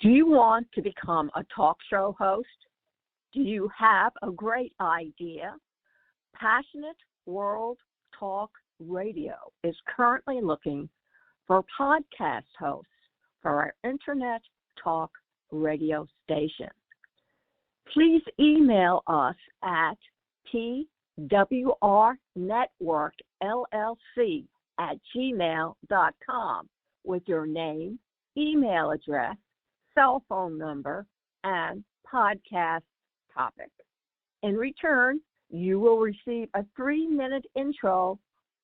Do you want to become a talk show host? Do you have a great idea? Passionate World Talk Radio is currently looking for podcast hosts for our Internet Talk radio station. Please email us at pwrnetworkllc@gmail.com with your name, email address, cell phone number, and podcast topic. In return, you will receive a 3-minute intro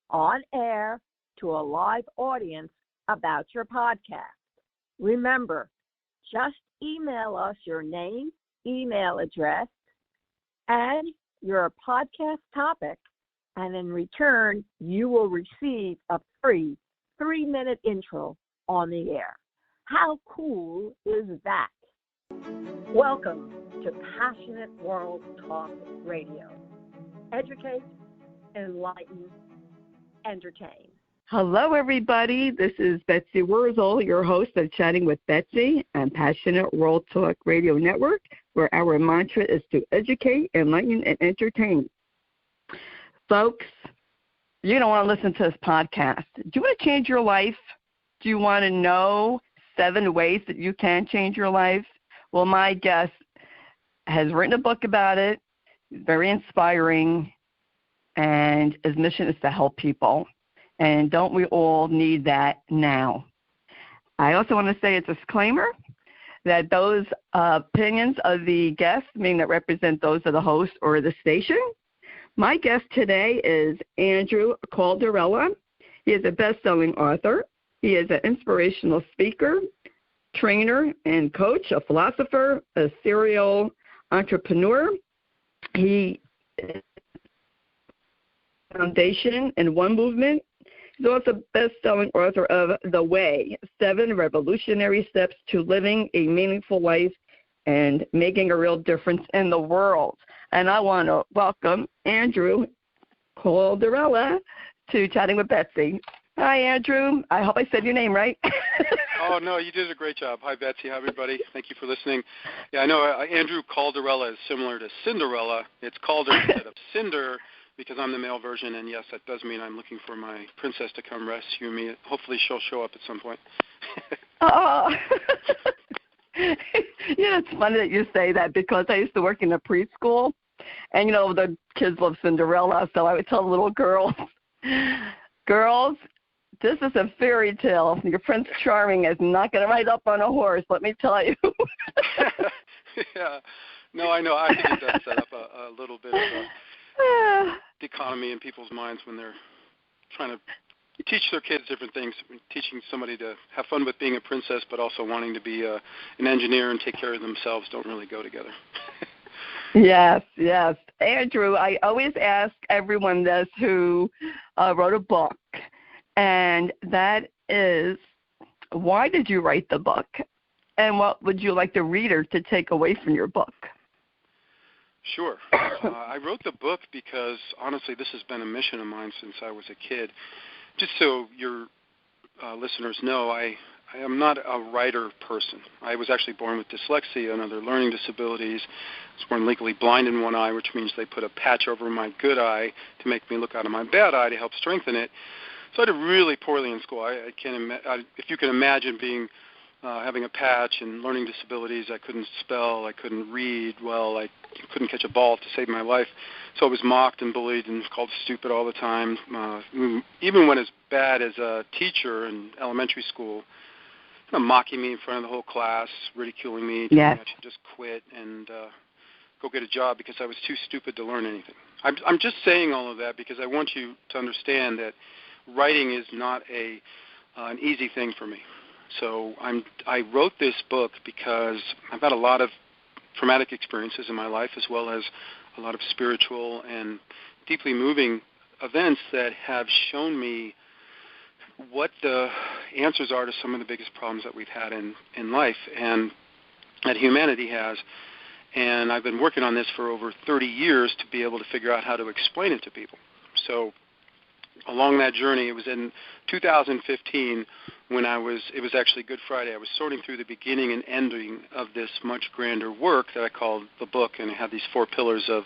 on air to a live audience about your podcast. Remember, just email us your name, email address, and your podcast topic, and in return, you will receive a free 3-minute intro on the air. How cool is that? Welcome to Passionate World Talk Radio. Educate, enlighten, entertain. Hello, everybody. This is Betsy Wurzel, your host of Chatting with Betsy on Passionate World Talk Radio Network, where our mantra is to educate, enlighten, and entertain. Folks, you don't want to listen to this podcast. Do you want to change your life? Do you want to know 7 ways that you can change your life? Well, my guest has written a book about it. It's very inspiring, and his mission is to help people. And don't we all need that now? I also want to say a disclaimer that those opinions of the guests, meaning that represent those of the host or the station. My guest today is Andrew Calderella. He is a best-selling author. He is an inspirational speaker, trainer, and coach, a philosopher, a serial entrepreneur. He is foundation in One Movement. He's also best-selling author of The Way, 7 Revolutionary Steps to Living a Meaningful Life and Making a Real Difference in the World. And I want to welcome Andrew Calderella to Chatting with Betsy. Hi, Andrew. I hope I said your name right. Oh, no, you did a great job. Hi, Betsy. Hi, everybody. Thank you for listening. Yeah, I know Andrew Calderella is similar to Cinderella. It's Calder instead of Cinder because I'm the male version, and, yes, that does mean I'm looking for my princess to come rescue me. Hopefully she'll show up at some point. Oh. It's funny that you say that because I used to work in a preschool, and, the kids love Cinderella, so I would tell little girls, this is a fairy tale. Your Prince Charming is not going to ride up on a horse, let me tell you. Yeah. No, I know. I think it does set up a little bit of a dichotomy in people's minds when they're trying to teach their kids different things, teaching somebody to have fun with being a princess but also wanting to be an engineer and take care of themselves don't really go together. Yes. Andrew, I always ask everyone this who wrote a book, and that is, why did you write the book? And what would you like the reader to take away from your book? Sure. I wrote the book because, honestly, this has been a mission of mine since I was a kid. Just so your listeners know, I am not a writer person. I was actually born with dyslexia and other learning disabilities. I was born legally blind in one eye, which means they put a patch over my good eye to make me look out of my bad eye to help strengthen it. So I did really poorly in school. If you can imagine being having a patch and learning disabilities, I couldn't spell, I couldn't read well, I couldn't catch a ball to save my life. So I was mocked and bullied and called stupid all the time. Even when as bad as a teacher in elementary school, mocking me in front of the whole class, ridiculing me, telling me I should just quit and go get a job because I was too stupid to learn anything. I'm just saying all of that because I want you to understand that writing is not an easy thing for me. So I wrote this book because I've had a lot of traumatic experiences in my life as well as a lot of spiritual and deeply moving events that have shown me what the answers are to some of the biggest problems that we've had in life and that humanity has. And I've been working on this for over 30 years to be able to figure out how to explain it to people. So along that journey, it was in 2015 when it was actually Good Friday. I was sorting through the beginning and ending of this much grander work that I called the book, and it had these 4 pillars of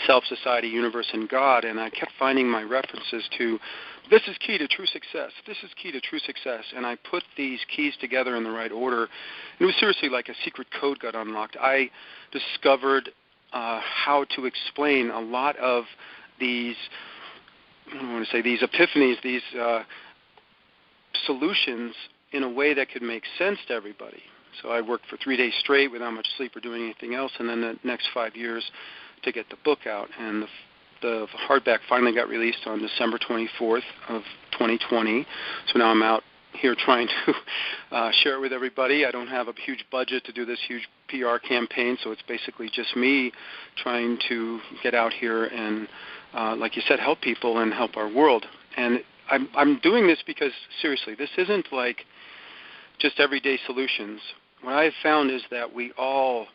self, society, universe, and God, and I kept finding my references to this is key to true success, this is key to true success, and I put these keys together in the right order. And it was seriously like a secret code got unlocked. I discovered how to explain a lot of these, I want to say, these epiphanies, these solutions in a way that could make sense to everybody. So I worked for 3 days straight without much sleep or doing anything else, and then the next 5 years to get the book out. And the hardback finally got released on December 24th of 2020. So now I'm out here trying to share it with everybody. I don't have a huge budget to do this huge PR campaign, so it's basically just me trying to get out here and, like you said, help people and help our world. And I'm doing this because, seriously, this isn't like just everyday solutions. What I've found is that we all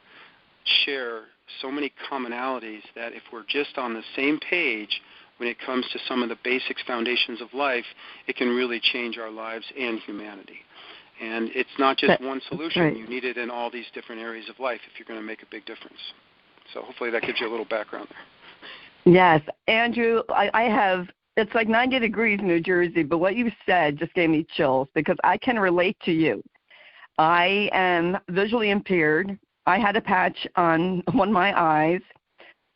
share so many commonalities that if we're just on the same page when it comes to some of the basics, foundations of life, it can really change our lives and humanity. And it's not just one solution. Right. You need it in all these different areas of life if you're going to make a big difference. So hopefully that gives you a little background there. Yes. Andrew, I have, it's like 90 degrees in New Jersey, but what you said just gave me chills because I can relate to you. I am visually impaired. I had a patch on one of my eyes.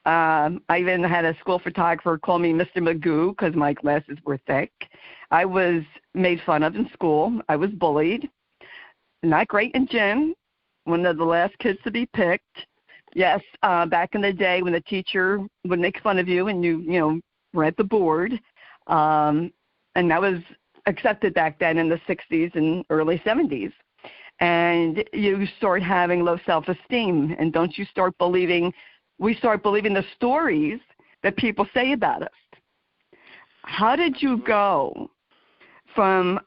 I even had a school photographer call me Mr. Magoo because my glasses were thick. I was made fun of in school. I was bullied. Not great in gym. One of the last kids to be picked. Yes, back in the day when the teacher would make fun of you and you were at the board. And that was accepted back then in the 60s and early 70s. And you start having low self-esteem, and don't you start believing, we start believing the stories that people say about us. How did you go from,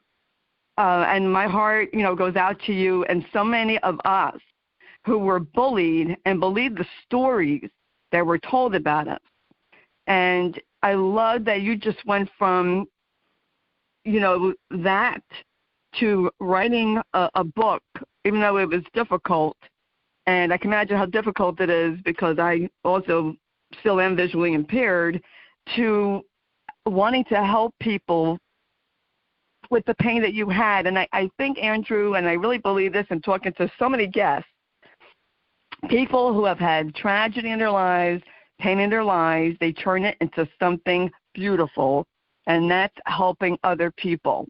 and my heart, goes out to you and so many of us who were bullied and believed the stories that were told about us. And I love that you just went from, that to writing a book, even though it was difficult. And I can imagine how difficult it is because I also still am visually impaired, to wanting to help people with the pain that you had. And I think, Andrew, and I really believe this in talking to so many guests, people who have had tragedy in their lives, pain in their lives, they turn it into something beautiful, and that's helping other people.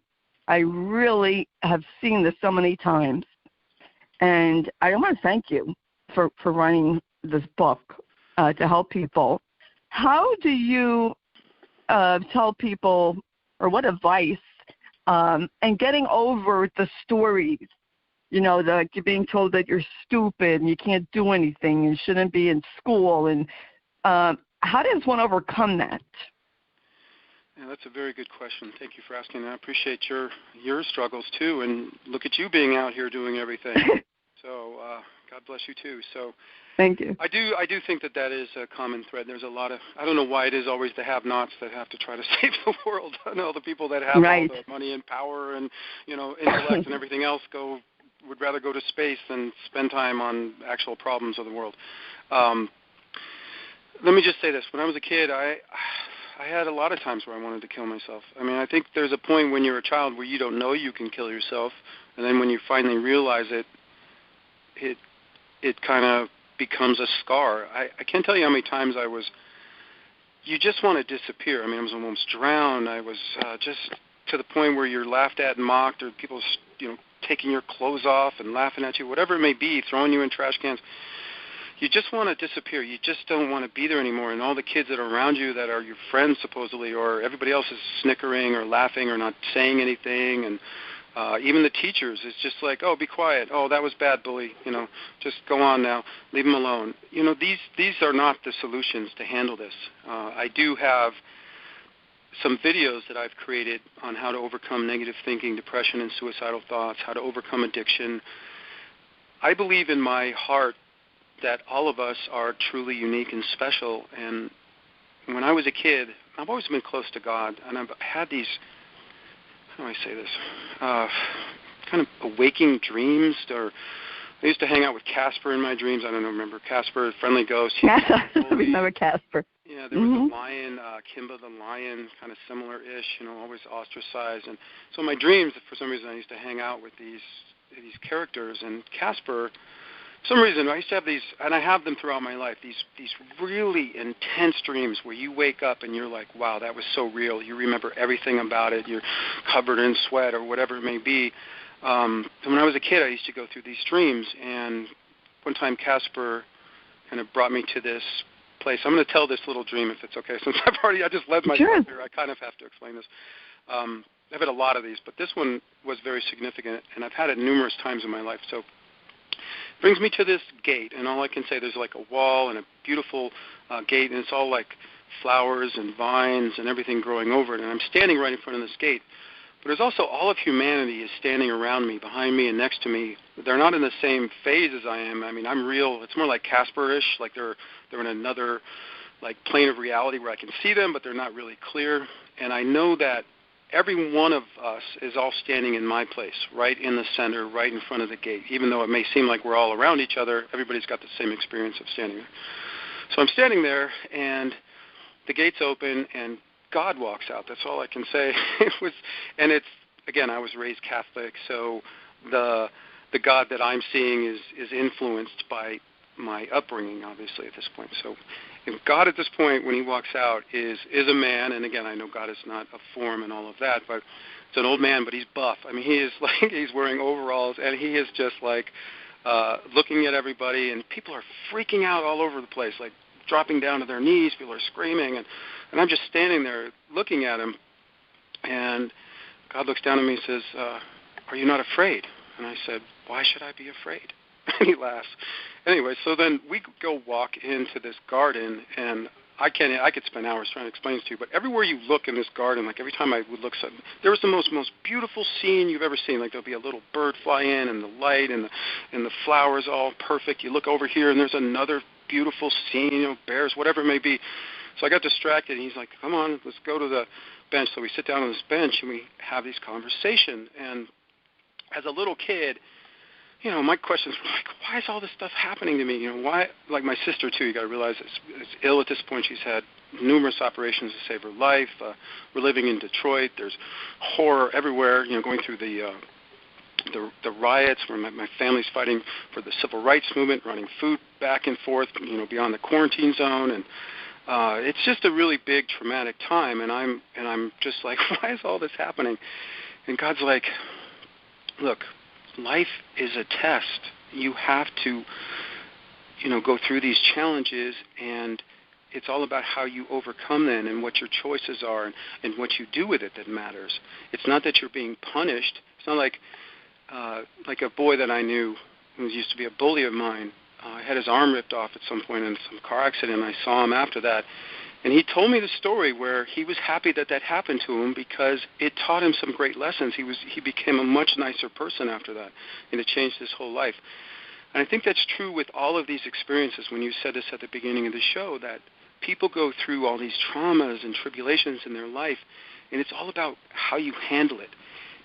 I really have seen this so many times, and I want to thank you for writing this book to help people. How do you tell people, or what advice, and getting over the stories, like you're being told that you're stupid and you can't do anything and shouldn't be in school, and how does one overcome that? Yeah, that's a very good question. Thank you for asking that. I appreciate your struggles, too, and look at you being out here doing everything. So God bless you, too. So thank you. I do think that is a common thread. There's a lot of, I don't know why it is always the have-nots that have to try to save the world. I know the people that have all the money and power and, intellect and everything else would rather go to space than spend time on actual problems of the world. Let me just say this. When I was a kid, I had a lot of times where I wanted to kill myself. I mean, I think there's a point when you're a child where you don't know you can kill yourself, and then when you finally realize it kind of becomes a scar. I can't tell you how many times you just want to disappear. I mean, I was almost drowned. I was just to the point where you're laughed at and mocked, or people, taking your clothes off and laughing at you, whatever it may be, throwing you in trash cans. You just want to disappear. You just don't want to be there anymore. And all the kids that are around you that are your friends, supposedly, or everybody else is snickering or laughing or not saying anything. And even the teachers, it's just like, oh, be quiet. Oh, that was bad, bully. Just go on now. Leave them alone. These are not the solutions to handle this. I do have some videos that I've created on how to overcome negative thinking, depression, and suicidal thoughts, how to overcome addiction. I believe in my heart that all of us are truly unique and special, and when I was a kid, I've always been close to God, and I've had these, how do I say this, kind of awaking dreams. Or I used to hang out with Casper in my dreams. I don't know, remember Casper, friendly ghost? I remember Casper. Yeah, there was a lion, Kimba the lion, kind of similar-ish, always ostracized. And so in my dreams, for some reason, I used to hang out with these characters. And Casper, for some reason, I used to have these, and I have them throughout my life, these really intense dreams where you wake up and you're like, wow, that was so real. You remember everything about it. You're covered in sweat or whatever it may be. And when I was a kid, I used to go through these dreams. And one time Casper kind of brought me to this place. I'm going to tell this little dream if it's okay, since I just led myself here. I kind of have to explain this. I've had a lot of these, but this one was very significant, and I've had it numerous times in my life. So it brings me to this gate, and all I can say, there's like a wall and a beautiful gate, and it's all like flowers and vines and everything growing over it, and I'm standing right in front of this gate. But there's also all of humanity is standing around me, behind me, and next to me. They're not in the same phase as I am. I mean, I'm real. It's more like Casper-ish, like they're in another like plane of reality where I can see them, but they're not really clear. And I know that every one of us is all standing in my place, right in the center, right in front of the gate. Even though it may seem like we're all around each other, everybody's got the same experience of standing there. So I'm standing there, and the gate's open, and God walks out. That's all I can say. I was raised Catholic, so the God that I'm seeing is influenced by my upbringing, obviously, at this point. So if God at this point, when he walks out, is a man, and again, I know God is not a form and all of that, but it's an old man, but he's buff. I mean, he is like, he's wearing overalls, and he is just like looking at everybody, and people are freaking out all over the place, like dropping down to their knees. People are screaming, and I'm just standing there looking at him, and God looks down at me and says, are you not afraid? And I said, why should I be afraid? And he laughs. Anyway, so then we go walk into this garden, and I could spend hours trying to explain this to you, but everywhere you look in this garden, like every time I would look, there was the most beautiful scene you've ever seen. Like there'll be a little bird fly in, and the light, and the flowers all perfect. You look over here, and there's another beautiful scene, bears, whatever it may be. So I got distracted, and he's like, come on, let's go to the bench. So we sit down on this bench, and we have these conversations. And as a little kid, my questions were like, why is all this stuff happening to me? Why? Like my sister, too, you got to realize is ill at this point. She's had numerous operations to save her life. We're living in Detroit. There's horror everywhere, going through the riots where my family's fighting for the civil rights movement, running food back and forth, beyond the quarantine zone. And it's just a really big traumatic time, and I'm just like, why is all this happening? And God's like, look, life is a test. You have to, go through these challenges, and it's all about how you overcome them and what your choices are and what you do with it that matters. It's not that you're being punished. It's not like a boy that I knew who used to be a bully of mine. Had his arm ripped off at some point in some car accident. I saw him after that. And he told me the story where he was happy that happened to him because it taught him some great lessons. He became a much nicer person after that, and it changed his whole life. And I think that's true with all of these experiences. When you said this at the beginning of the show, that people go through all these traumas and tribulations in their life, and it's all about how you handle it.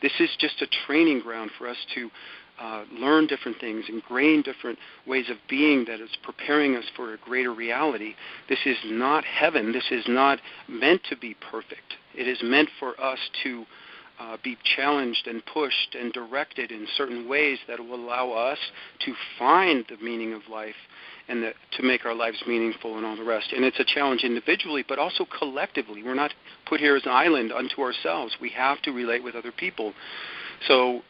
This is just a training ground for us to learn different things, ingrain different ways of being that is preparing us for a greater reality. This is not heaven. This is not meant to be perfect. It is meant for us to be challenged and pushed and directed in certain ways that will allow us to find the meaning of life and to make our lives meaningful and all the rest. And it's a challenge individually, but also collectively. We're not put here as an island unto ourselves. We have to relate with other people. So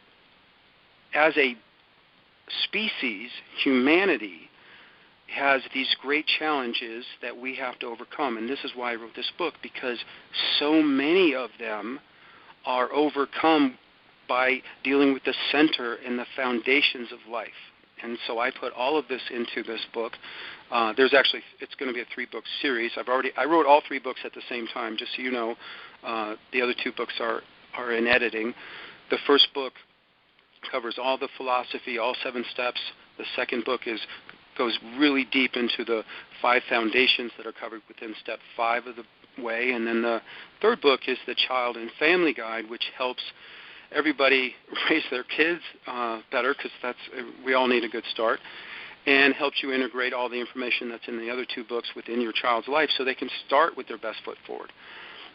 as a species, humanity has these great challenges that we have to overcome. And this is why I wrote this book, because so many of them are overcome by dealing with the center and the foundations of life. And so I put all of this into this book. It's going to be a 3-book series. I wrote all 3 books at the same time, just so you know. The other 2 books are in editing. The first book covers all the philosophy, all 7 steps. The second book is goes really deep into the 5 foundations that are covered within step 5 of the way. And then the third book is the Child and Family Guide, which helps everybody raise their kids better, because we all need a good start, and helps you integrate all the information that's in the other 2 books within your child's life so they can start with their best foot forward.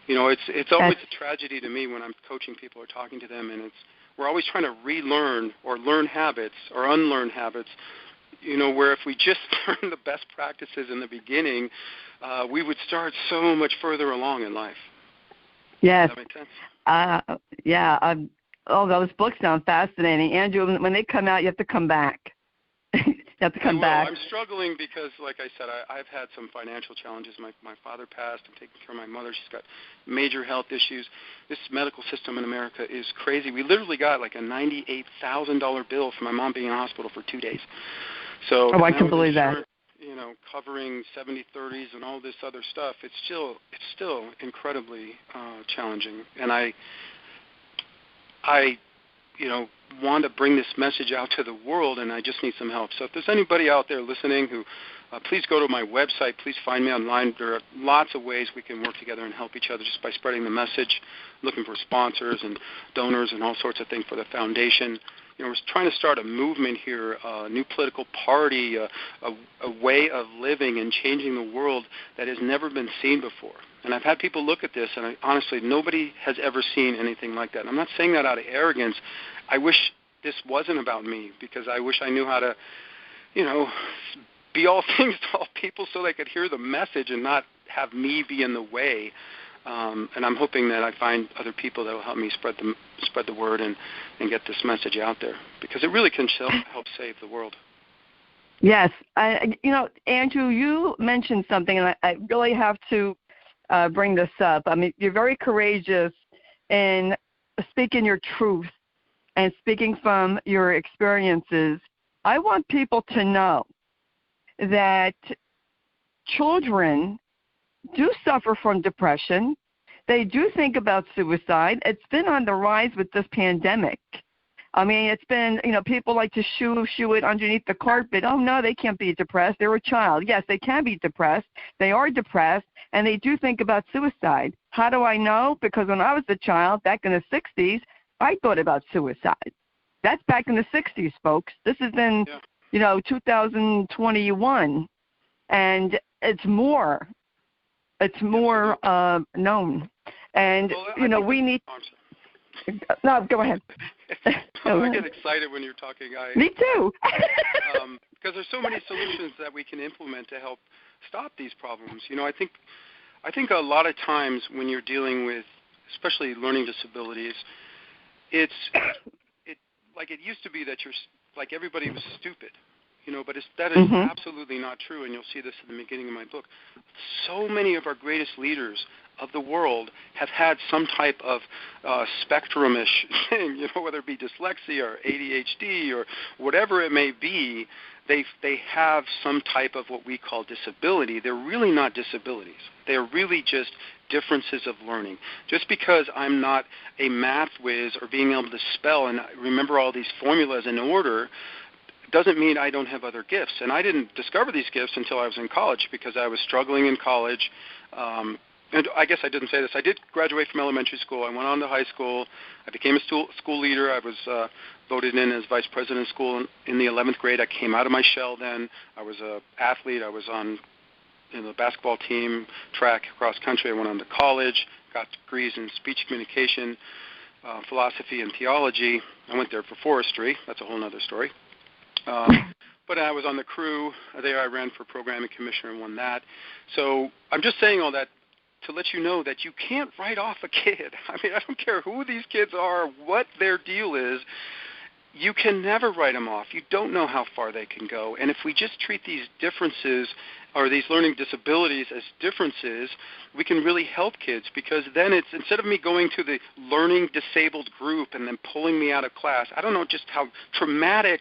It's always a tragedy to me when I'm coaching people or talking to them, and we're always trying to relearn or learn habits or unlearn habits, where if we just learn the best practices in the beginning, we would start so much further along in life. Yes. Does that make sense? Yeah. Those books sound fascinating. Andrew, when they come out, you have to come back. You have to come back. I'm struggling because, like I said, I've had some financial challenges. My father passed. I'm taking care of my mother. She's got major health issues. This medical system in America is crazy. We literally got like a $98,000 bill for my mom being in the hospital for 2 days. So I can believe that. Covering 70/30s and all this other stuff, it's still incredibly challenging. And I want to bring this message out to the world, and I just need some help. So if there's anybody out there listening who, please go to my website. Please find me online. There are lots of ways we can work together and help each other just by spreading the message, looking for sponsors and donors and all sorts of things for the foundation. We're trying to start a movement here, a new political party, a way of living and changing the world that has never been seen before. And I've had people look at this, and honestly, nobody has ever seen anything like that. And I'm not saying that out of arrogance. I wish this wasn't about me, because I wish I knew how to, be all things to all people so they could hear the message and not have me be in the way. And I'm hoping that I find other people that will help me spread the word and get this message out there, because it really can help save the world. Yes. Andrew, you mentioned something, and I really have to bring this up. I mean, you're very courageous in speaking your truth and speaking from your experiences. I want people to know that children do suffer from depression. They do think about suicide. It's been on the rise with this pandemic. I mean, it's been, people like to shoo it underneath the carpet. Oh, no, they can't be depressed. They're a child. Yes, they can be depressed. They are depressed, and they do think about suicide. How do I know? Because when I was a child back in the 60s, I thought about suicide. That's back in the 60s, folks. This is in, 2021, and it's more. It's more known. And, we need... No, go ahead. I get excited when you're talking. Me too. Because there's so many solutions that we can implement to help stop these problems. I think a lot of times when you're dealing with, especially learning disabilities, it used to be that everybody was stupid. But that is absolutely not true, and you'll see this in the beginning of my book. So many of our greatest leaders of the world have had some type of spectrum-ish thing, whether it be dyslexia or ADHD or whatever it may be. They have some type of what we call disability. They're really not disabilities. They're really just differences of learning. Just because I'm not a math whiz or being able to spell and remember all these formulas in order doesn't mean I don't have other gifts. And I didn't discover these gifts until I was in college, because I was struggling in college. And I guess I didn't say this. I did graduate from elementary school. I went on to high school. I became a school leader. I was voted in as vice president of school in the 11th grade. I came out of my shell then. I was an athlete. I was on the basketball team, track, cross country. I went on to college, got degrees in speech communication, philosophy, and theology. I went there for forestry. That's a whole other story. But I was on the crew. There I ran for programming commissioner and won that. So I'm just saying all that to let you know that you can't write off a kid. I mean, I don't care who these kids are, what their deal is. You can never write them off. You don't know how far they can go. And if we just treat these differences or these learning disabilities as differences, we can really help kids, because then it's, instead of me going to the learning disabled group and then pulling me out of class, I don't know just how traumatic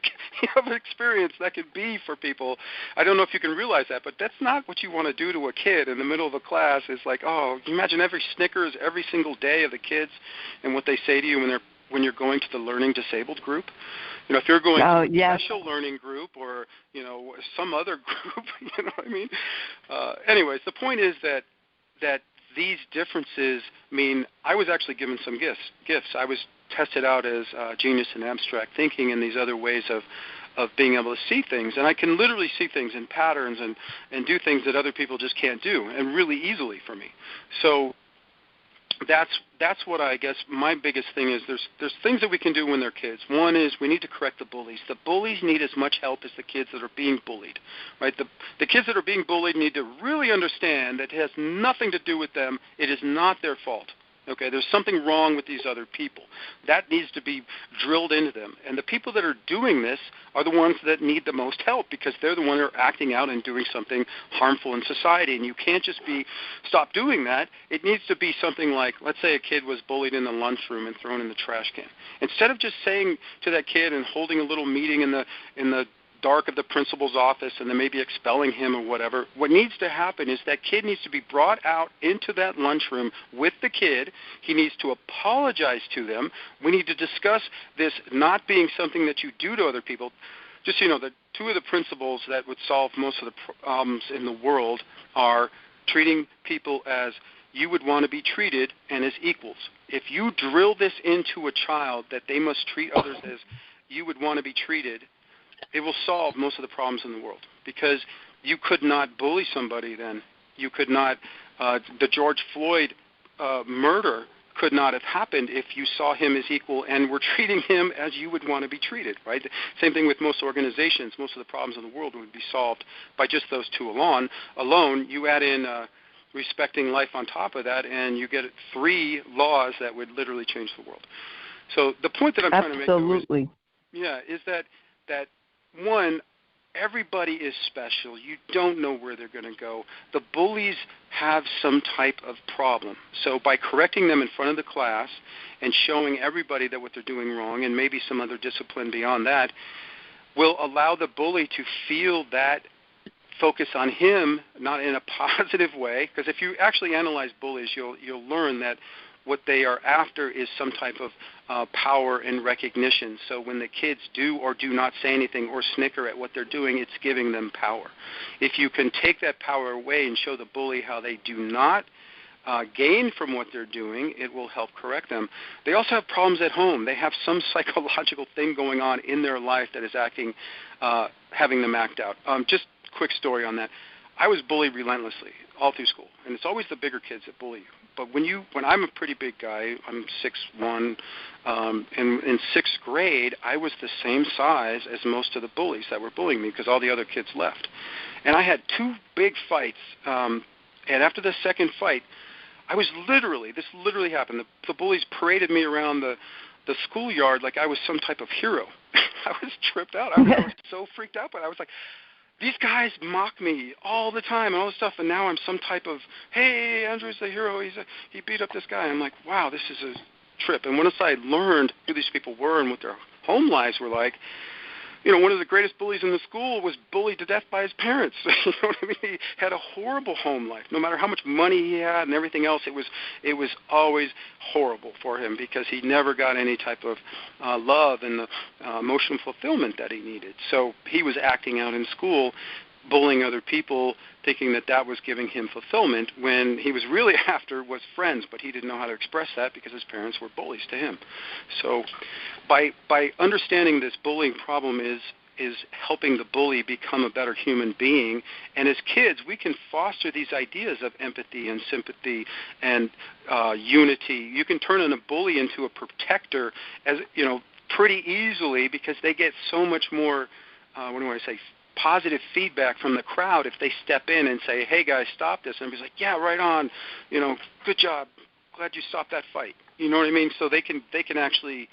of an experience that could be for people. I don't know if you can realize that, but that's not what you want to do to a kid in the middle of a class. It's like, oh, you imagine every Snickers every single day of the kids and what they say to you when you're going to the learning disabled group. If you're going to a special learning group or, some other group. You know what I mean? Anyways, the point is that these differences mean I was actually given some gifts. I was tested out as genius in abstract thinking and these other ways of being able to see things. And I can literally see things in patterns and do things that other people just can't do, and really easily for me. So that's what I guess my biggest thing is. There's things that we can do when they're kids. One is we need to correct the bullies. The bullies need as much help as the kids that are being bullied, right? The kids that are being bullied need to really understand that it has nothing to do with them. It is not their fault. Okay, there's something wrong with these other people. That needs to be drilled into them. And the people that are doing this are the ones that need the most help, because they're the ones that are acting out and doing something harmful in society. And you can't just stop doing that. It needs to be something like, let's say a kid was bullied in the lunchroom and thrown in the trash can. Instead of just saying to that kid and holding a little meeting in the dark of the principal's office and then maybe expelling him or whatever, what needs to happen is that kid needs to be brought out into that lunchroom with the kid. He needs to apologize to them. We need to discuss this not being something that you do to other people. Just so you know, the two of the principles that would solve most of the problems in the world are treating people as you would want to be treated and as equals. If you drill this into a child that they must treat others as you would want to be treated, it will solve most of the problems in the world, because you could not bully somebody then. You could not, the George Floyd murder could not have happened if you saw him as equal and were treating him as you would want to be treated, right? Same thing with most organizations. Most of the problems in the world would be solved by just those two alone. You add in respecting life on top of that, and you get 3 laws that would literally change the world. So the point that I'm trying to make is that one, everybody is special. You don't know where they're going to go. The bullies have some type of problem. So by correcting them in front of the class and showing everybody that what they're doing wrong, and maybe some other discipline beyond that, will allow the bully to feel that focus on him, not in a positive way. Because if you actually analyze bullies, you'll learn that what they are after is some type of power and recognition. So when the kids do or do not say anything or snicker at what they're doing, it's giving them power. If you can take that power away and show the bully how they do not gain from what they're doing, it will help correct them. They also have problems at home. They have some psychological thing going on in their life that is having them act out. Just a quick story on that. I was bullied relentlessly all through school, and it's always the bigger kids that bully you. But when I'm a pretty big guy, I'm 6'1", in 6th grade, I was the same size as most of the bullies that were bullying me because all the other kids left. And I had 2 big fights, and after the second fight, this literally happened. The bullies paraded me around the schoolyard like I was some type of hero. I was tripped out. I was so freaked out, but I was like, these guys mock me all the time and all this stuff, and now I'm some type of, hey, Andrew's the hero. He beat up this guy. I'm like, wow, this is a trip. And once I learned who these people were and what their home lives were like, one of the greatest bullies in the school was bullied to death by his parents. You know what I mean? He had a horrible home life. No matter how much money he had and everything else, it was always horrible for him because he never got any type of love and the emotional fulfillment that he needed. So he was acting out in school, bullying other people, thinking that was giving him fulfillment when he was really after was friends, but he didn't know how to express that because his parents were bullies to him. So by understanding this bullying problem is helping the bully become a better human being. And as kids, we can foster these ideas of empathy and sympathy and unity. You can turn a bully into a protector pretty easily because they get so much more, positive feedback from the crowd if they step in and say, hey, guys, stop this. And everybody's like, yeah, right on. Good job. Glad you stopped that fight. You know what I mean? So they can actually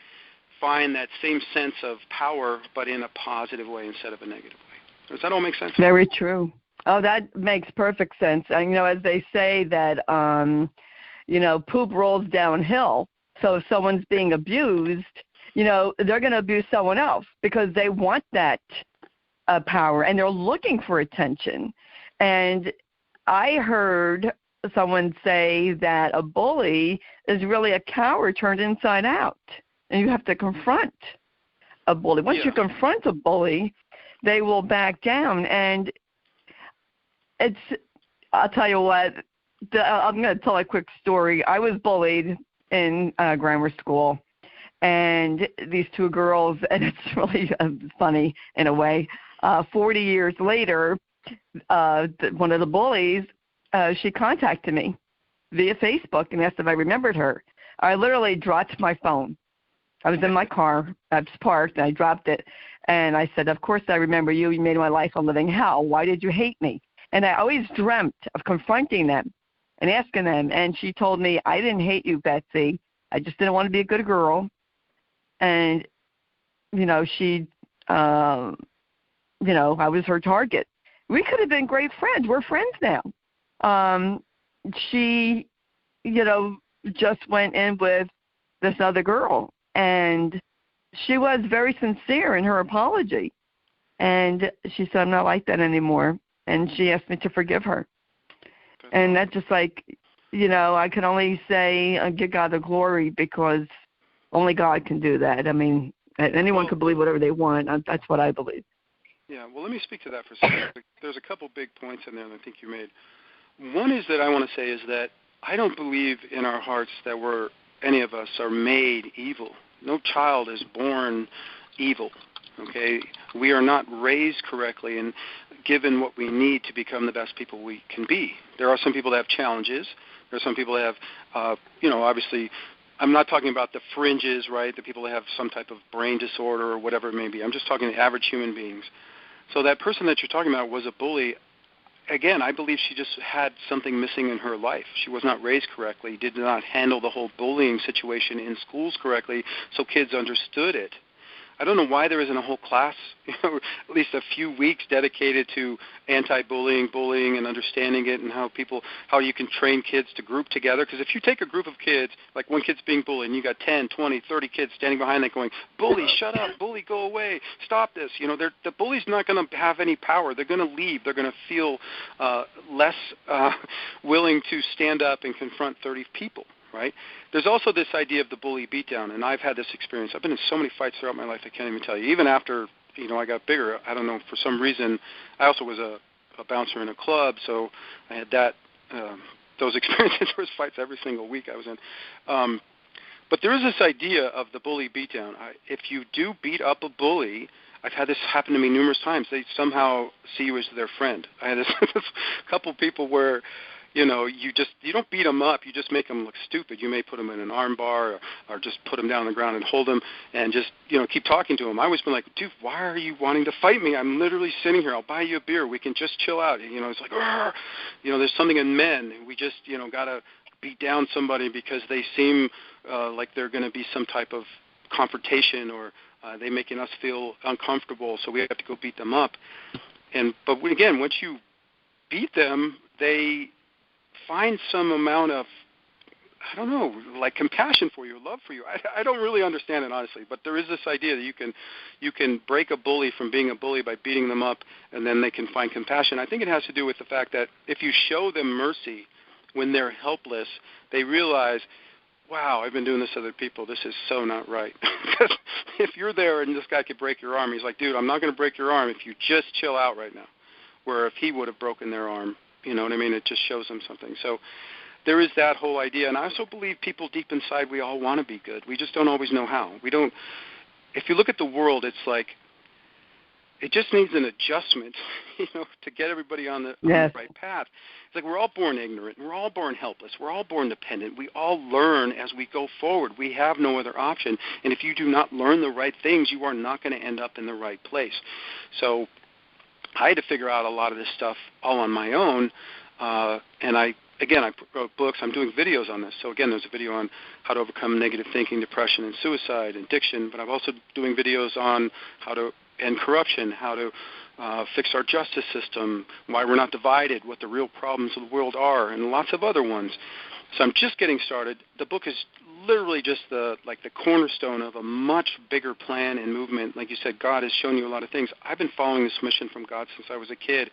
find that same sense of power, but in a positive way instead of a negative way. Does that all make sense? Very true. Oh, that makes perfect sense. And, as they say that, poop rolls downhill. So if someone's being abused, they're going to abuse someone else because they want that power, and they're looking for attention. And I heard someone say that a bully is really a coward turned inside out, and you have to confront a bully. Once you confront a bully, they will back down. And I'll tell you what, I'm going to tell a quick story. I was bullied in grammar school, and these two girls, and it's really funny in a way, 40 years later, one of the bullies, she contacted me via Facebook and asked if I remembered her. I literally dropped my phone. I was in my car. I was parked, and I dropped it. And I said, of course I remember you. You made my life a living hell. Why did you hate me? And I always dreamt of confronting them and asking them. And she told me, I didn't hate you, Betsy. I just didn't want to be a good girl. And, she, I was her target. We could have been great friends. We're friends now. She, just went in with this other girl. And she was very sincere in her apology. And she said, I'm not like that anymore. And she asked me to forgive her. And that's just like, I can only say, give God the glory, because only God can do that. I mean, anyone can believe whatever they want. That's what I believe. Yeah, well, let me speak to that for a second. There's a couple big points in there that I think you made. One is that I want to say is that I don't believe in our hearts that any of us are made evil. No child is born evil, okay? We are not raised correctly and given what we need to become the best people we can be. There are some people that have challenges. There are some people that have, obviously, I'm not talking about the fringes, right, the people that have some type of brain disorder or whatever it may be. I'm just talking to average human beings. So that person that you're talking about was a bully. Again, I believe she just had something missing in her life. She was not raised correctly, did not handle the whole bullying situation in schools correctly, so kids understood it. I don't know why there isn't a whole class, at least a few weeks dedicated to anti-bullying, bullying, and understanding it, and how you can train kids to group together. Because if you take a group of kids, like one kid's being bullied, and you got 10, 20, 30 kids standing behind them going, bully, shut up, bully, go away, stop this. The bully's not going to have any power. They're going to leave. They're going to feel less willing to stand up and confront 30 people. Right? There's also this idea of the bully beatdown, and I've had this experience. I've been in so many fights throughout my life I can't even tell you. Even after I got bigger, I don't know, for some reason, I also was a bouncer in a club, so I had those experiences. There was fights every single week I was in. But there is this idea of the bully beatdown. If you do beat up a bully, I've had this happen to me numerous times. They somehow see you as their friend. I had this couple people where you don't beat them up. You just make them look stupid. You may put them in an arm bar or just put them down on the ground and hold them and just, keep talking to them. I always been like, dude, why are you wanting to fight me? I'm literally sitting here. I'll buy you a beer. We can just chill out. It's like, there's something in men. We just, got to beat down somebody because they seem like they're going to be some type of confrontation or they making us feel uncomfortable, so we have to go beat them up. But again, once you beat them, they find some amount of, I don't know, like compassion for you, love for you. I don't really understand it, honestly, but there is this idea that you can break a bully from being a bully by beating them up, and then they can find compassion. I think it has to do with the fact that if you show them mercy when they're helpless, they realize, wow, I've been doing this to other people. This is so not right. Because if you're there and this guy could break your arm, he's like, dude, I'm not going to break your arm if you just chill out right now. Where if he would have broken their arm, you know what I mean? It just shows them something. So there is that whole idea. And I also believe people deep inside, we all want to be good. We just don't always know how. If you look at the world, it's like it just needs an adjustment, to get everybody on the right path. It's like we're all born ignorant. We're all born helpless. We're all born dependent. We all learn as we go forward. We have no other option. And if you do not learn the right things, you are not going to end up in the right place. So I had to figure out a lot of this stuff all on my own, and I wrote books. I'm doing videos on this. So, again, there's a video on how to overcome negative thinking, depression, and suicide, addiction, but I'm also doing videos on how to end corruption, how to fix our justice system, why we're not divided, what the real problems of the world are, and lots of other ones. So I'm just getting started. The book is literally just the cornerstone of a much bigger plan and movement. Like you said, God has shown you a lot of things. I've been following this mission from God since I was a kid,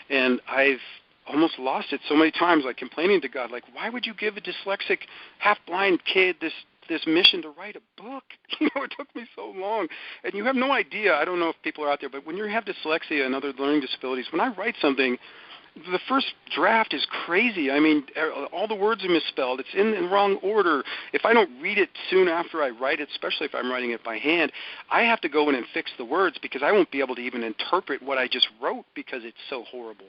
and I've almost lost it so many times, like complaining to God, like, why would you give a dyslexic, half-blind kid this this mission to write a book. It took me so long. And you have no idea, I don't know if people are out there, but when you have dyslexia and other learning disabilities, when I write something, the first draft is crazy. I mean, all the words are misspelled. It's in the wrong order. If I don't read it soon after I write it, especially if I'm writing it by hand, I have to go in and fix the words because I won't be able to even interpret what I just wrote because it's so horrible.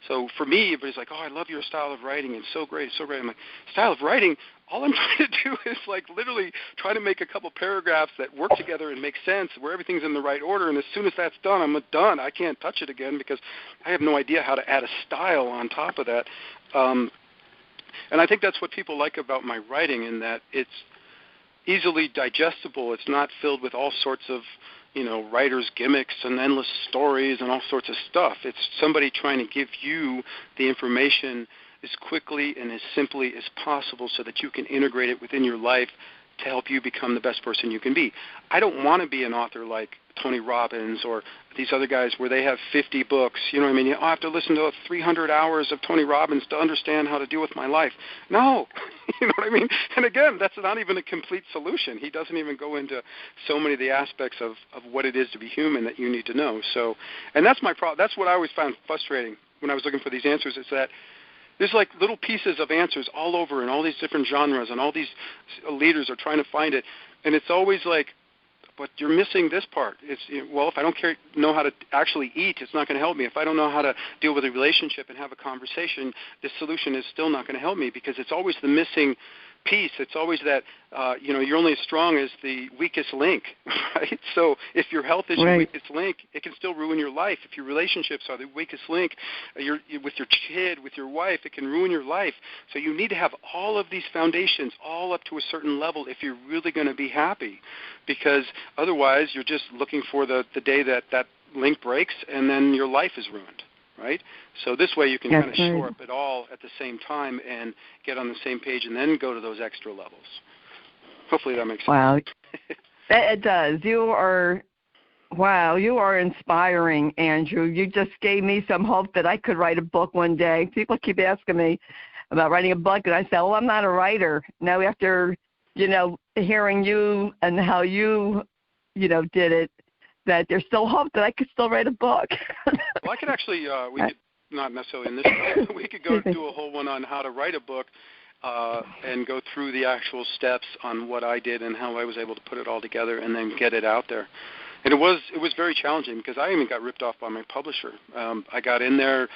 So for me, everybody's like, oh, I love your style of writing. It's so great. It's so great. I'm like, style of writing? All I'm trying to do is like literally try to make a couple paragraphs that work together and make sense where everything's in the right order. And as soon as that's done, I'm done. I can't touch it again because I have no idea how to add a style on top of that. And I think that's what people like about my writing, in that it's easily digestible. It's not filled with all sorts of writer's gimmicks and endless stories and all sorts of stuff. It's somebody trying to give you the information as quickly and as simply as possible so that you can integrate it within your life to help you become the best person you can be. I don't want to be an author like Tony Robbins or these other guys where they have 50 books. You know what I mean? I have to listen to 300 hours of Tony Robbins to understand how to deal with my life. No. You know what I mean? And again, that's not even a complete solution. He doesn't even go into so many of the aspects of what it is to be human that you need to know. So, and that's my problem. That's what I always found frustrating when I was looking for these answers, is that there's like little pieces of answers all over in all these different genres, and all these leaders are trying to find it. And it's always like, but you're missing this part. It's, well, if I don't know how to actually eat, it's not going to help me. If I don't know how to deal with a relationship and have a conversation, this solution is still not going to help me, because it's always the missing piece. It's always that, you're only as strong as the weakest link, right? So if your health is your weakest link, it can still ruin your life. If your relationships are the weakest link, with your kid, with your wife, it can ruin your life. So you need to have all of these foundations all up to a certain level if you're really going to be happy, because otherwise you're just looking for the day that link breaks, and then your life is ruined. Right? So this way you can kind of shore up it all at the same time and get on the same page, and then go to those extra levels. Hopefully that makes sense. Wow. It does. You are inspiring, Andrew. You just gave me some hope that I could write a book one day. People keep asking me about writing a book, and I say, well, I'm not a writer. Now after, hearing you and how you, did it, that there's still hope that I could still write a book. Well, I could actually, we could, not necessarily in this show, we could go do a whole one on how to write a book and go through the actual steps on what I did and how I was able to put it all together and then get it out there. And it was very challenging, because I even got ripped off by my publisher. I got in there,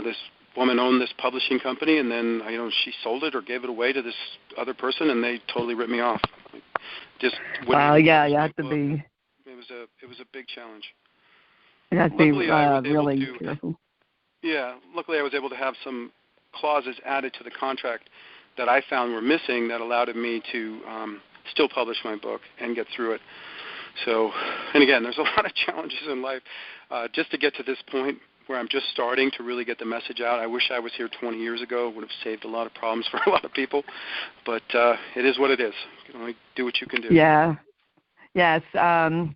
this woman owned this publishing company, and then she sold it or gave it away to this other person, and they totally ripped me off. Just you have to be. It was a big challenge. You have to be really careful. Yeah, luckily I was able to have some clauses added to the contract that I found were missing that allowed me to still publish my book and get through it. So, and again, there's a lot of challenges in life. Just to get to this point where I'm just starting to really get the message out, I wish I was here 20 years ago. It would have saved a lot of problems for a lot of people. But it is what it is. You can only do what you can do. Yeah. Yes. I'm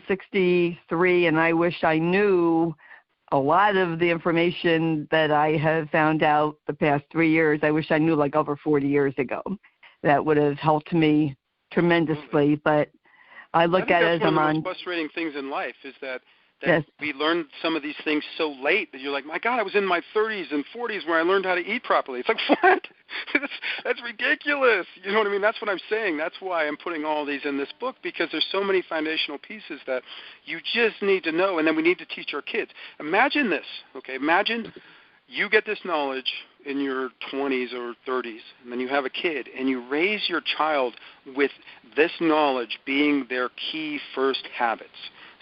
63, and I wish I knew a lot of the information that I have found out the past 3 years. I wish I knew like over 40 years ago. That would have helped me tremendously. But I look at it as I'm on. One of the most frustrating things in life is that we learned some of these things so late that you're like, my God, I was in my 30s and 40s where I learned how to eat properly. It's like, what? That's ridiculous. You know what I mean? That's what I'm saying. That's why I'm putting all these in this book, because there's so many foundational pieces that you just need to know, and then we need to teach our kids. Imagine this, okay? Imagine you get this knowledge in your 20s or 30s, and then you have a kid, and you raise your child with this knowledge being their key first habits.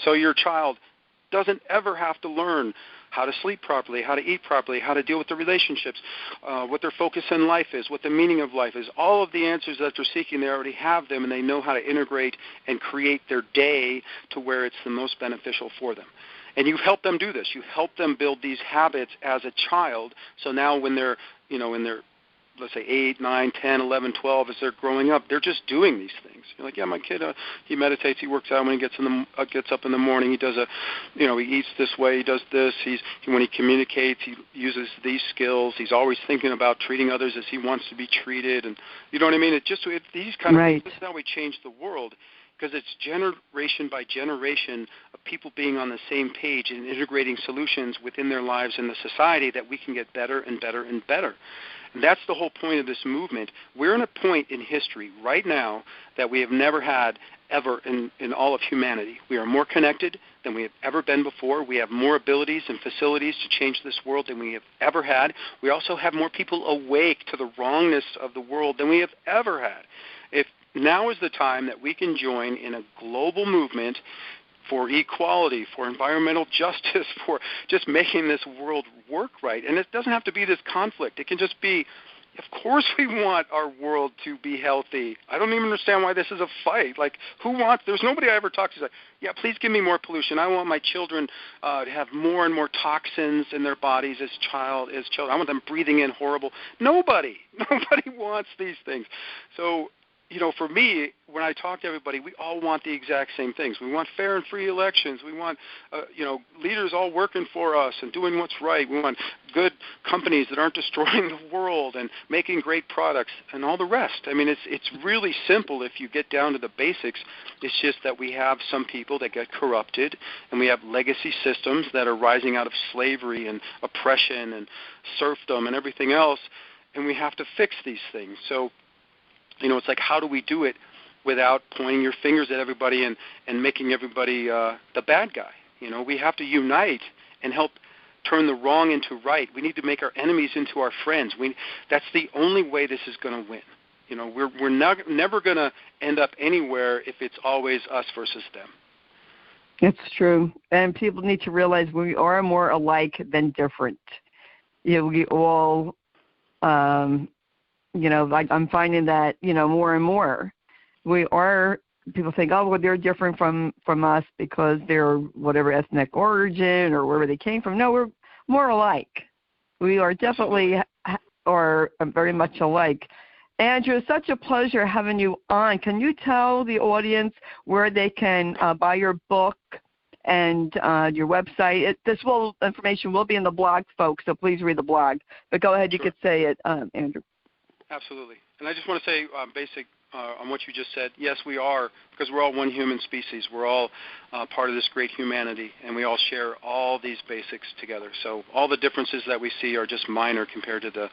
So your child doesn't ever have to learn how to sleep properly, how to eat properly, how to deal with their relationships, what their focus in life is, what the meaning of life is. All of the answers that they're seeking, they already have them, and they know how to integrate and create their day to where it's the most beneficial for them. And you help them do this. You help them build these habits as a child, so now when they're, in their let's say 8, 9, 10, 11, 12, as they're growing up, they're just doing these things. You're like, yeah, my kid, he meditates, he works out when he gets up in the morning. He does he eats this way, he does this. When he communicates, he uses these skills. He's always thinking about treating others as he wants to be treated, and you know what I mean. These kind of things. This is how we change the world. Because it's generation by generation of people being on the same page and integrating solutions within their lives and the society that we can get better and better and better. And that's the whole point of this movement. We're in a point in history right now that we have never had ever in all of humanity. We are more connected than we have ever been before. We have more abilities and facilities to change this world than we have ever had. We also have more people awake to the wrongness of the world than we have ever had. Now is the time that we can join in a global movement for equality, for environmental justice, for just making this world work right. And it doesn't have to be this conflict. It can just be, of course we want our world to be healthy. I don't even understand why this is a fight. Like, there's nobody I ever talk to who's like, yeah, please give me more pollution. I want my children to have more and more toxins in their bodies as children. I want them breathing in horrible. Nobody wants these things. So, for me, when I talk to everybody, we all want the exact same things. We want fair and free elections. We want, leaders all working for us and doing what's right. We want good companies that aren't destroying the world and making great products and all the rest. I mean, it's really simple if you get down to the basics. It's just that we have some people that get corrupted, and we have legacy systems that are rising out of slavery and oppression and serfdom and everything else, and we have to fix these things. So, it's like, how do we do it without pointing your fingers at everybody and making everybody the bad guy? We have to unite and help turn the wrong into right. We need to make our enemies into our friends. That's the only way this is going to win. We're never going to end up anywhere if it's always us versus them. It's true. And people need to realize we are more alike than different. We all... I'm finding that, more and more. People think, oh, well, they're different from us because they're whatever ethnic origin or wherever they came from. No, we're more alike. We are definitely are very much alike. Andrew, it's such a pleasure having you on. Can you tell the audience where they can buy your book and your website? This information will be in the blog, folks, so please read the blog. But go ahead, you could say it, Andrew. Absolutely. And I just want to say basic on what you just said. Yes, we are, because we're all one human species. We're all part of this great humanity, and we all share all these basics together. So all the differences that we see are just minor compared to the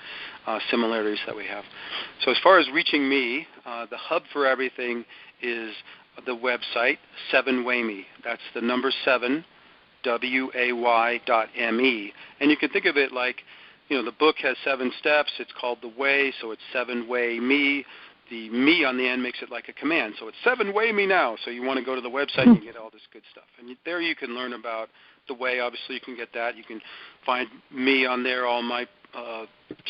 similarities that we have. So as far as reaching me, the hub for everything is the website, 7wayme. That's the number 7, WAY.me. And you can think of it like, the book has 7 steps. It's called The Way, so it's 7wayme. The me on the end makes it like a command. So it's 7wayme now. So you want to go to the website and get all this good stuff. And there you can learn about The Way. Obviously, you can get that. You can find me on there, all my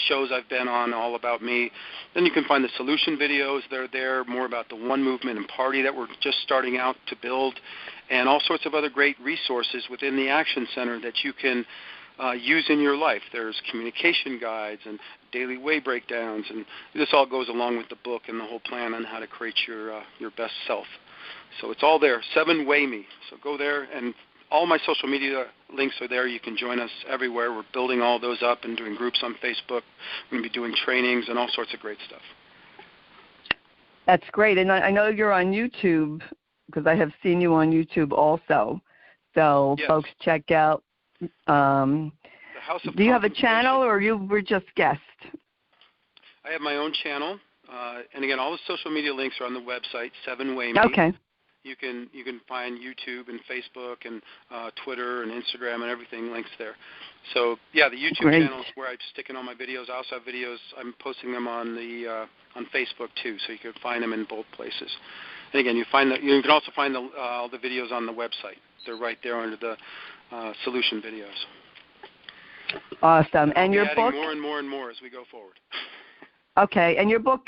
shows I've been on, all about me. Then you can find the solution videos. They're there, more about the One Movement and Party that we're just starting out to build, and all sorts of other great resources within the Action Center that you can use in your life. There's communication guides and daily way breakdowns, and this all goes along with the book and the whole plan on how to create your best self. So it's all there, 7wayme. So go there, and all my social media links are there. You can join us everywhere. We're building all those up and doing groups on Facebook. We're going to be doing trainings and all sorts of great stuff. That's great. And I know you're on YouTube, because I have seen you on YouTube also. So yes. Folks, check out. The House of Do you have a channel, or you were just guest? I have my own channel, and again, all the social media links are on the website, 7wayme. Okay. You can find YouTube and Facebook and Twitter and Instagram and everything links there. So yeah, the YouTube channel is where I stick in all my videos. I also have videos. I'm posting them on Facebook too, so you can find them in both places. And again, you can also find all the videos on the website. They're right there under the solution videos. Awesome. And your book? More and more and more as we go forward. Okay. And your book,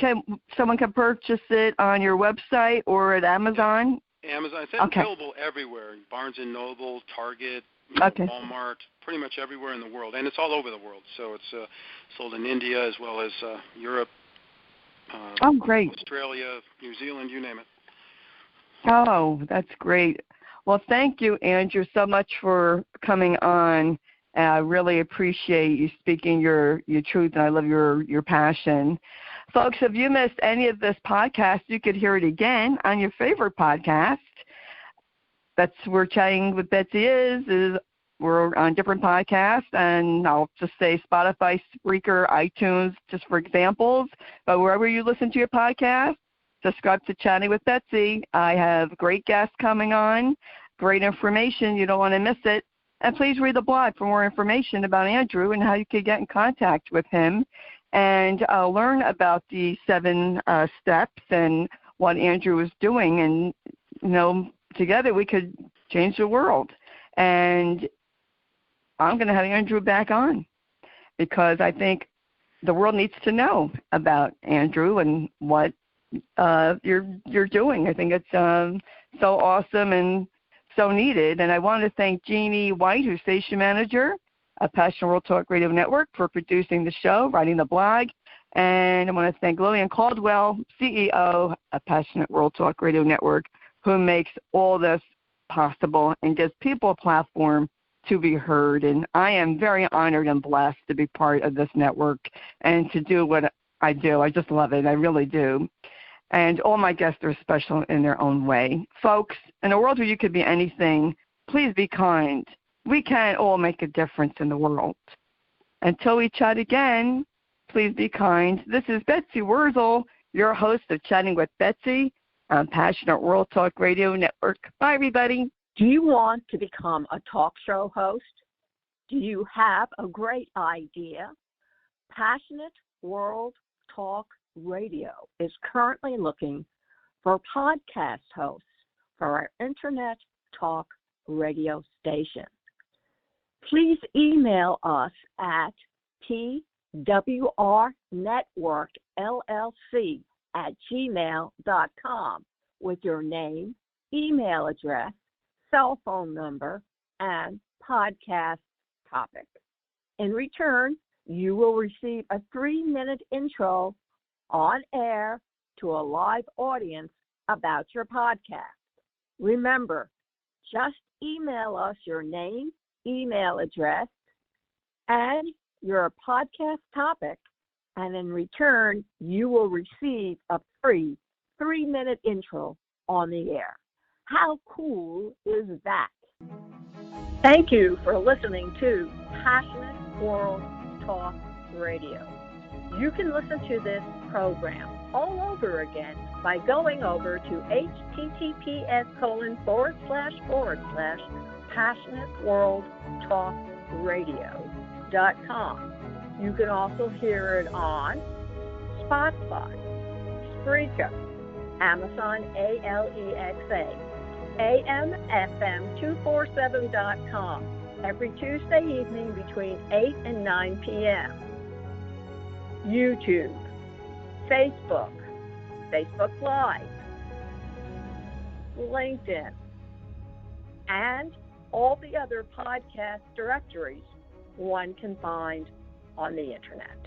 someone can purchase it on your website or at Amazon? Amazon. It's available everywhere. Barnes & Noble, Target, Walmart, pretty much everywhere in the world. And it's all over the world. So it's sold in India as well as Europe, great. Australia, New Zealand, you name it. Oh, that's great. Well, thank you, Andrew, so much for coming on. I really appreciate you speaking your truth, and I love your passion. Folks, if you missed any of this podcast, you could hear it again on your favorite podcast. That's where Chatting with Betsy is. We're on different podcasts, and I'll just say Spotify, Spreaker, iTunes, just for examples. But wherever you listen to your podcast, subscribe to Chatting with Betsy. I have great guests coming on, great information. You don't want to miss it. And please read the blog for more information about Andrew and how you can get in contact with him and learn about the 7 steps and what Andrew is doing. And, together we could change the world. And I'm going to have Andrew back on because I think the world needs to know about Andrew and what you're doing. I think it's so awesome and so needed. And I want to thank Jeannie White, who's station manager of Passionate World Talk Radio Network, for producing the show, writing the blog. And I want to thank Lillian Caldwell, CEO of Passionate World Talk Radio Network, who makes all this possible and gives people a platform to be heard. And I am very honored and blessed to be part of this network and to do what I do. I just love it. I really do. And all my guests are special in their own way. Folks, in a world where you could be anything, please be kind. We can all make a difference in the world. Until we chat again, please be kind. This is Betsy Wurzel, your host of Chatting with Betsy on Passionate World Talk Radio Network. Bye, everybody. Do you want to become a talk show host? Do you have a great idea? Passionate World Talk Radio is currently looking for podcast hosts for our Internet Talk radio station. Please email us at pwrnetworkllc@gmail.com with your name, email address, cell phone number, and podcast topic. In return, you will receive a 3-minute intro on air to a live audience about your podcast. Remember, just email us your name, email address, and your podcast topic, and in return, you will receive a free 3-minute intro on the air. How cool is that? Thank you for listening to Passionate World Talk Radio. You can listen to this program all over again by going over to https://passionateworldtalkradio.com. You can also hear it on Spotify, Spreaker, Amazon Alexa, AMFM247.com every Tuesday evening between 8 and 9 p.m. YouTube, Facebook Live, LinkedIn, and all the other podcast directories one can find on the Internet.